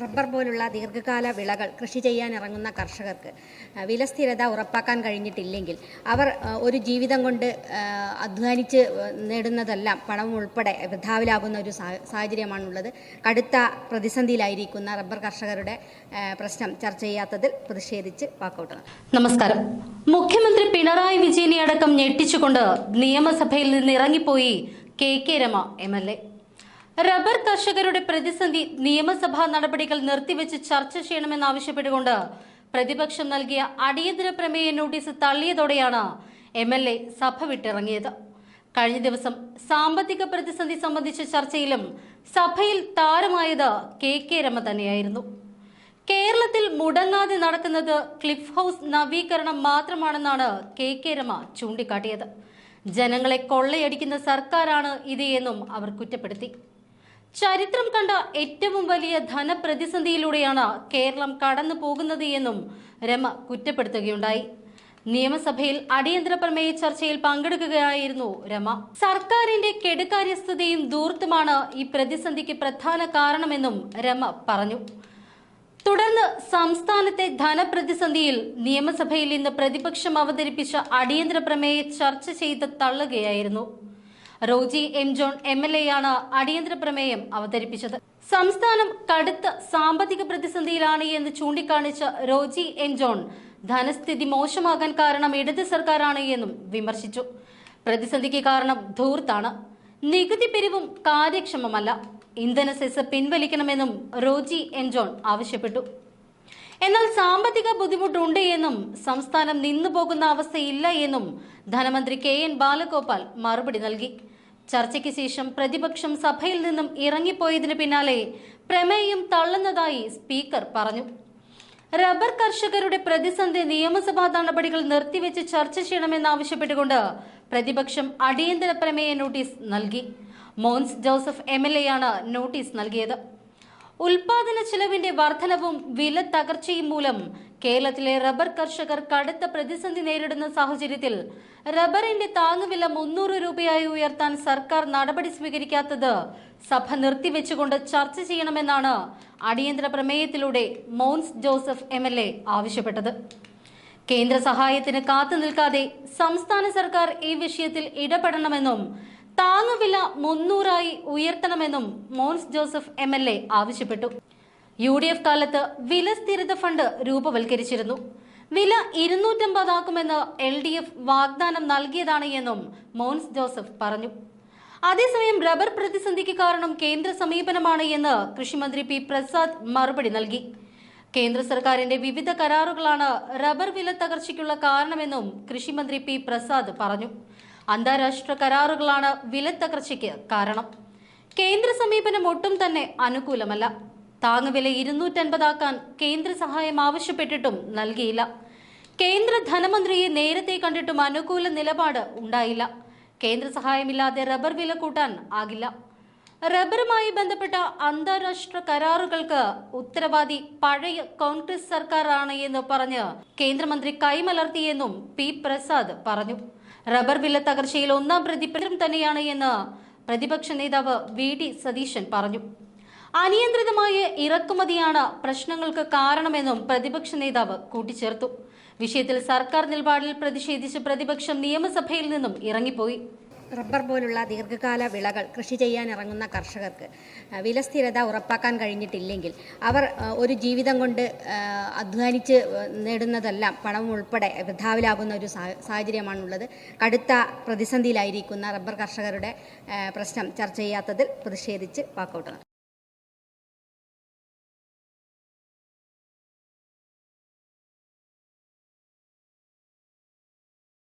Rubber പോലുള്ള ദീർഘകാല വിളകൾ കൃഷി ചെയ്യാനിറങ്ങുന്ന കർഷകർക്ക് വിലസ്ഥിരത ഉറപ്പാക്കാൻ കഴിഞ്ഞിട്ടില്ലെങ്കിൽ അവർ ഒരു ജീവിതം കൊണ്ട് അധ്വാനിച്ച് നേടുന്നതെല്ലാം പണം ഉൾപ്പെടെ വൃഥാവിലാകുന്ന ഒരു സാഹചര്യമാണുള്ളത്. കടുത്ത പ്രതിസന്ധിയിലായിരിക്കുന്ന റബ്ബർ കർഷകരുടെ പ്രശ്നം ചർച്ച ചെയ്യാത്തതിൽ പ്രതിഷേധിച്ച് വാക്കൌട്ട്. നമസ്കാരം. മുഖ്യമന്ത്രി പിണറായി വിജയനെ അടക്കം ഞെട്ടിച്ചുകൊണ്ട് നിയമസഭയിൽ നിന്ന് ഇറങ്ങിപ്പോയി കെ രമ MLA. റബ്ബർ കർഷകരുടെ പ്രതിസന്ധി നിയമസഭാ നടപടികൾ നിർത്തിവെച്ച് ചർച്ച ചെയ്യണമെന്നാവശ്യപ്പെട്ടുകൊണ്ട് പ്രതിപക്ഷം നൽകിയ അടിയന്തര പ്രമേയ നോട്ടീസ് തള്ളിയതോടെയാണ് MLA സഭ വിട്ടിറങ്ങിയത്. കഴിഞ്ഞ ദിവസം സാമ്പത്തിക പ്രതിസന്ധി സംബന്ധിച്ച ചർച്ചയിലും സഭയിൽ താരമായത് കെ രമ തന്നെയായിരുന്നു. കേരളത്തിൽ മുടങ്ങാതെ നടക്കുന്നത് ക്ലിഫ് ഹൗസ് നവീകരണം മാത്രമാണെന്നാണ് കെ രമ ചൂണ്ടിക്കാട്ടിയത്. ജനങ്ങളെ കൊള്ളയടിക്കുന്ന സർക്കാരാണ് ഇത് എന്നും അവർ കുറ്റപ്പെടുത്തി. ചരിത്രം കണ്ട ഏറ്റവും വലിയ ധനപ്രതിസന്ധിയിലൂടെയാണ് കേരളം കടന്നു പോകുന്നത് എന്നും രമ കുറ്റപ്പെടുത്തുകയുണ്ടായി. നിയമസഭയിൽ അടിയന്തര പ്രമേയ ചർച്ചയിൽ പങ്കെടുക്കുകയായിരുന്നു രമ. സർക്കാരിന്റെ കെടുകാര്യസ്ഥതയും ധൂർത്തുമാണ് ഈ പ്രതിസന്ധിക്ക് പ്രധാന കാരണമെന്നും രമ പറഞ്ഞു. തുടർന്ന് സംസ്ഥാനത്തെ ധനപ്രതിസന്ധിയിൽ നിയമസഭയിൽ ഇന്ന് പ്രതിപക്ഷം അവതരിപ്പിച്ച അടിയന്തര പ്രമേയ ചർച്ച ചെയ്ത് തള്ളുകയായിരുന്നു. റോജി എം ജോൺ MLAയാണ് അടിയന്തര പ്രമേയം അവതരിപ്പിച്ചത്. സംസ്ഥാനം കടുത്ത സാമ്പത്തിക പ്രതിസന്ധിയിലാണ് എന്ന് ചൂണ്ടിക്കാണിച്ച റോജി എം ജോൺ ധനസ്ഥിതി മോശമാകാൻ കാരണം ഇടത് സർക്കാരാണ് എന്നും വിമർശിച്ചു. പ്രതിസന്ധിക്ക് കാരണം ധൂർത്താണ്, നികുതി പിരിവും കാര്യക്ഷമമല്ല, ഇന്ധന സെസ് പിൻവലിക്കണമെന്നും റോജി എം ജോൺ ആവശ്യപ്പെട്ടു. എന്നാൽ സാമ്പത്തിക ബുദ്ധിമുട്ടുണ്ട് എന്നും സംസ്ഥാനം നിന്നുപോകുന്ന അവസ്ഥയില്ല എന്നും ധനമന്ത്രി KN ബാലഗോപാൽ മറുപടി നൽകി. ചർച്ചയ്ക്ക് ശേഷം പ്രതിപക്ഷം സഭയിൽ നിന്നും ഇറങ്ങിപ്പോയതിന് പിന്നാലെ പ്രമേയം തള്ളുന്നതായി സ്പീക്കർ പറഞ്ഞു. റബ്ബർ കർഷകരുടെ പ്രതിസന്ധി നിയമസഭാ നടപടികൾ നിർത്തിവെച്ച് ചർച്ച ചെയ്യണമെന്നാവശ്യപ്പെട്ടുകൊണ്ട് പ്രതിപക്ഷം അടിയന്തര പ്രമേയ നോട്ടീസ് നൽകി. മോൻസ് ജോസഫ് MLAയാണ് നോട്ടീസ് നൽകിയത്. ഉൽപാദന ചെലവിന്റെ വർധനവും വില തകർച്ചയും മൂലം കേരളത്തിലെ റബ്ബർ കർഷകർ കടുത്ത പ്രതിസന്ധി നേരിടുന്ന സാഹചര്യത്തിൽ റബ്ബറിന്റെ താങ്ങുവില 300 രൂപയായി ഉയർത്താൻ സർക്കാർ നടപടി സ്വീകരിക്കാത്തത് സഭ നിർത്തിവെച്ചുകൊണ്ട് ചർച്ച ചെയ്യണമെന്നാണ് അടിയന്തര പ്രമേയത്തിലൂടെ മോൻസ് ജോസഫ് MLA ആവശ്യപ്പെട്ടത്. കേന്ദ്ര സഹായത്തിന് കാത്തുനിൽക്കാതെ സംസ്ഥാന സർക്കാർ ഈ വിഷയത്തിൽ ഇടപെടണമെന്നും താങ്ങുവില 300 ഉയർത്തണമെന്നും മോൻസ് ജോസഫ് MLA ആവശ്യപ്പെട്ടു. UDF കാലത്ത് വില സ്ഥിരത ഫണ്ട് രൂപവൽക്കരിച്ചിരുന്നു. വില 250 ആക്കുമെന്ന് LDF വാഗ്ദാനം നൽകിയതാണ് എന്നും മോൻസ് ജോസഫ് പറഞ്ഞു. അതേസമയം റബ്ബർ പ്രതിസന്ധിക്ക് കാരണം കേന്ദ്ര സമീപനമാണ് എന്ന് കൃഷിമന്ത്രി P പ്രസാദ് മറുപടി നൽകി. കേന്ദ്ര സർക്കാരിന്റെ വിവിധ കരാറുകളാണ് റബ്ബർ വില തകർച്ചയ്ക്കുള്ള കാരണമെന്നും കൃഷിമന്ത്രി P പ്രസാദ് പറഞ്ഞു. അന്താരാഷ്ട്ര കരാറുകളാണ് വില തകർച്ചയ്ക്ക് കാരണം. കേന്ദ്ര സമീപനം ഒട്ടും തന്നെ അനുകൂലമല്ല. താങ്ങുവില 250 ആക്കാൻ കേന്ദ്ര സഹായം ആവശ്യപ്പെട്ടിട്ടും നൽകിയില്ല. കേന്ദ്ര ധനമന്ത്രിയെ നേരത്തെ കണ്ടിട്ടും അനുകൂല നിലപാട് ഉണ്ടായില്ല. കേന്ദ്ര സഹായമില്ലാതെ റബ്ബർ വില കൂട്ടാൻ ആകില്ല. റബ്ബറുമായി ബന്ധപ്പെട്ട അന്താരാഷ്ട്ര കരാറുകൾക്ക് ഉത്തരവാദി പഴയ കോൺഗ്രസ് സർക്കാരാണ് എന്ന് പറഞ്ഞ് കേന്ദ്രമന്ത്രി കൈമലർത്തിയെന്നും P പ്രസാദ് പറഞ്ഞു. റബ്ബർ വില തകർച്ചയിൽ ഒന്നാം പ്രതി തന്നെയാണ് എന്ന് പ്രതിപക്ഷ നേതാവ് VD സതീശൻ പറഞ്ഞു. അനിയന്ത്രിതമായ ഇറക്കുമതിയാണ് പ്രശ്നങ്ങൾക്ക് കാരണമെന്നും പ്രതിപക്ഷ നേതാവ് കൂട്ടിച്ചേർത്തു. വിഷയത്തിൽ സർക്കാർ നിലപാടിൽ പ്രതിഷേധിച്ച് പ്രതിപക്ഷം നിയമസഭയിൽ നിന്നും ഇറങ്ങിപ്പോയി. റബ്ബർ പോലുള്ള ദീർഘകാല വിളകൾ കൃഷി ചെയ്യാനിറങ്ങുന്ന കർഷകർക്ക് വിലസ്ഥിരത ഉറപ്പാക്കാൻ കഴിഞ്ഞിട്ടില്ലെങ്കിൽ അവർ ഒരു ജീവിതം കൊണ്ട് അധ്വാനിച്ച് നേടുന്നതെല്ലാം പണം ഉൾപ്പെടെ വൃഥാവിലാകുന്ന ഒരു സാഹചര്യമാണുള്ളത്. കടുത്ത പ്രതിസന്ധിയിലായിരിക്കുന്ന റബ്ബർ കർഷകരുടെ പ്രശ്നം ചർച്ച ചെയ്യാത്തതിൽ പ്രതിഷേധിച്ച് വാക്കൌട്ട്.